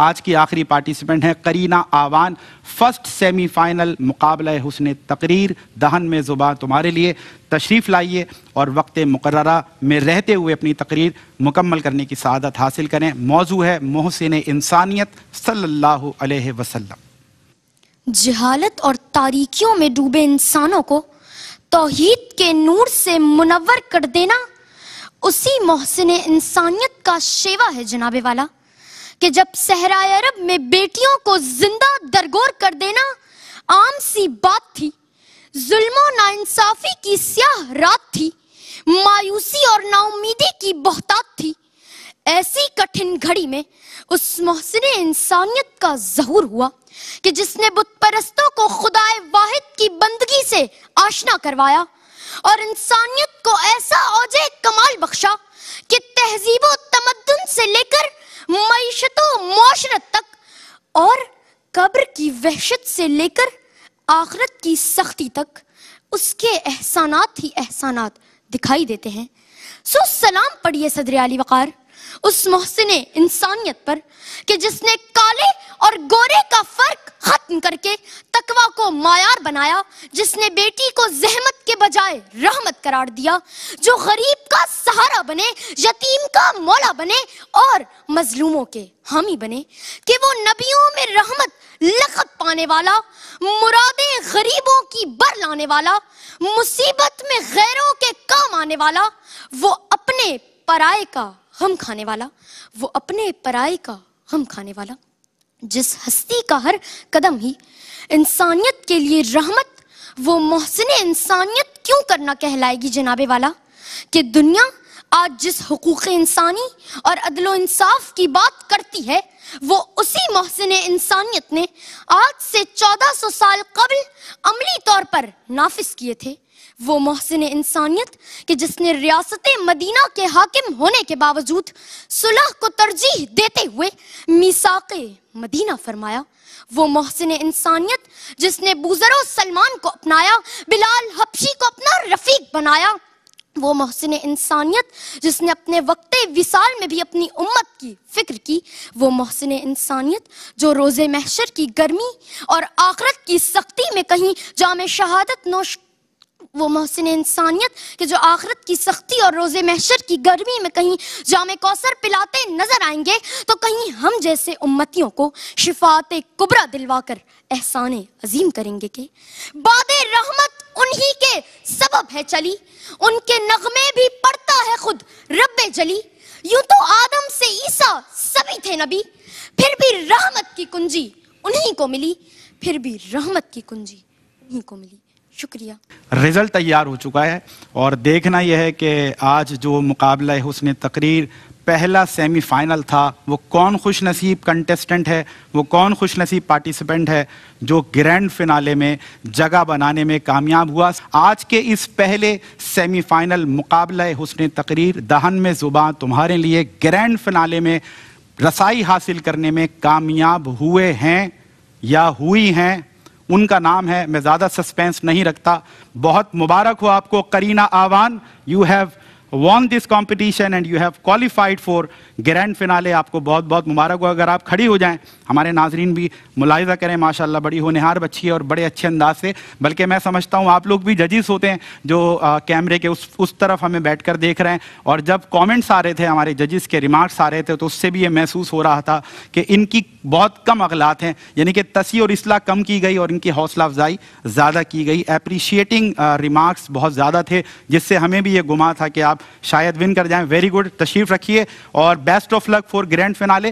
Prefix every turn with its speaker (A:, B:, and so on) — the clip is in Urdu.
A: آج کی آخری پارٹیسپینٹ ہیں قرینہ آوان. فرسٹ سیمی فائنل مقابلہ حسن تقریر دہن میں زباں تمہارے لیے. تشریف لائیے اور وقت مقررہ میں رہتے ہوئے اپنی تقریر مکمل کرنے کی سعادت حاصل کریں. موضوع ہے محسن انسانیت صلی اللہ علیہ وسلم.
B: جہالت اور تاریکیوں میں ڈوبے انسانوں کو توحید کے نور سے منور کر دینا اسی محسن انسانیت کا شیوا ہے جناب والا، کہ جب صحرائے عرب میں بیٹیوں کو زندہ درگور کر دینا عام سی بات تھی. ظلم و ناانصافی کی سیاہ رات تھی، مایوسی اور ناامیدی کی بہتات تھی. ایسی کٹھن گھڑی میں اس محسن انسانیت کا ظہور ہوا کہ جس نے بت پرستوں کو خدائے واحد کی بندگی سے آشنا کروایا اور انسانیت کو ایسا اوج کمال بخشا کہ تہذیب و تمدن سے لے کر معیشت و معاشرت تک اور قبر کی وحشت سے لے کر آخرت کی سختی تک اس کے احسانات ہی احسانات دکھائی دیتے ہیں. سو سلام پڑھیے صدر عالی وقار اس محسن انسانیت پر کہ جس نے کالے اور گورے کا فرق ختم کر کے تقویٰ کو معیار بنایا، جس نے بیٹی کو زحمت کے بجائے رحمت قرار دیا، جو غریب کا سہارا بنے، یتیم کا مولا بنے اور مظلوموں کے حامی بنے، کہ وہ نبیوں میں رحمت لقب پانے والا، مرادیں غریبوں کی بر لانے والا، مصیبت میں غیروں کے کام آنے والا، وہ اپنے پرائے کا غم کھانے والا، وہ اپنے پرائے کا غم کھانے والا، جس ہستی کا ہر قدم ہی انسانیت کے لیے رحمت، وہ محسن انسانیت کیوں کرنا کہلائے گی جناب والا. کہ دنیا آج جس حقوق انسانی اور عدل و انصاف کی بات کرتی ہے وہ اسی محسن انسانیت نے آج سے 1400 سال قبل عملی طور پر نافذ کیے تھے. وہ محسن انسانیت کہ جس نے ریاست مدینہ کے حاکم ہونے کے باوجود صلح کو ترجیح دیتے ہوئے میثاق مدینہ فرمایا. وہ محسن انسانیت جس نے بوذر و سلمان کو اپنایا، بلال حبشی کو اپنا رفیق بنایا. وہ محسن انسانیت جس نے اپنے وقت وصال میں بھی اپنی امت کی فکر کی. وہ محسن انسانیت جو روز محشر کی گرمی اور آخرت کی سختی میں کہیں جام شہادت نوش. وہ محسن انسانیت کہ جو آخرت کی سختی اور روز محشر کی گرمی میں کہیں جام کوثر پلاتے نظر آئیں گے تو کہیں ہم جیسے امتیوں کو شفاعت کبریٰ دلوا کر احسان عظیم کریں گے کہ باد رحمت انہی کے سبب ہے چلی، ان کے نغمے بھی پڑھتا ہے خود رب جلی. یوں تو آدم سے عیسیٰ سبھی تھے نبی، پھر بھی رحمت کی کنجی انہی کو ملی، پھر بھی رحمت کی کنجی انہی کو ملی. شکریہ.
A: رزلٹ تیار ہو چکا ہے اور دیکھنا یہ ہے کہ آج جو مقابلہ حسن تقریر پہلا سیمی فائنل تھا وہ کون خوش نصیب کنٹیسٹنٹ ہے، وہ کون خوش نصیب پارٹیسپینٹ ہے جو گرینڈ فنالے میں جگہ بنانے میں کامیاب ہوا. آج کے اس پہلے سیمی فائنل مقابلہ حسن تقریر دہن میں زباں تمہارے لیے گرینڈ فنالے میں رسائی حاصل کرنے میں کامیاب ہوئے ہیں یا ہوئی ہیں، ان کا نام ہے. میں زیادہ سسپینس نہیں رکھتا. بہت مبارک ہو آپ کو قرینہ آوان. You have won this competition and you have qualified for grand finale. آپ کو بہت بہت مبارک ہو. اگر آپ کھڑی ہو جائیں، ہمارے ناظرین بھی ملاحظہ کریں، ماشاءاللہ بڑی ہونہار بچی ہے اور بڑے اچھے انداز سے. بلکہ میں سمجھتا ہوں آپ لوگ بھی ججز ہوتے ہیں جو کیمرے کے اس طرف ہمیں بیٹھ کر دیکھ رہے ہیں. اور جب کامنٹس آ رہے تھے، ہمارے ججز کے ریمارکس آ رہے تھے، تو اس سے بھی یہ محسوس ہو رہا تھا کہ ان کی بہت کم اغلاط ہیں، یعنی کہ تصحیح اور اصلاح کم کی گئی اور ان کی حوصلہ افزائی زیادہ کی گئی. اپریشیٹنگ ریمارکس بہت زیادہ تھے جس سے ہمیں بھی یہ گما تھا کہ آپ شاید ون کر جائیں. Very good. تشریف رکھیے اور best of luck for grand finale.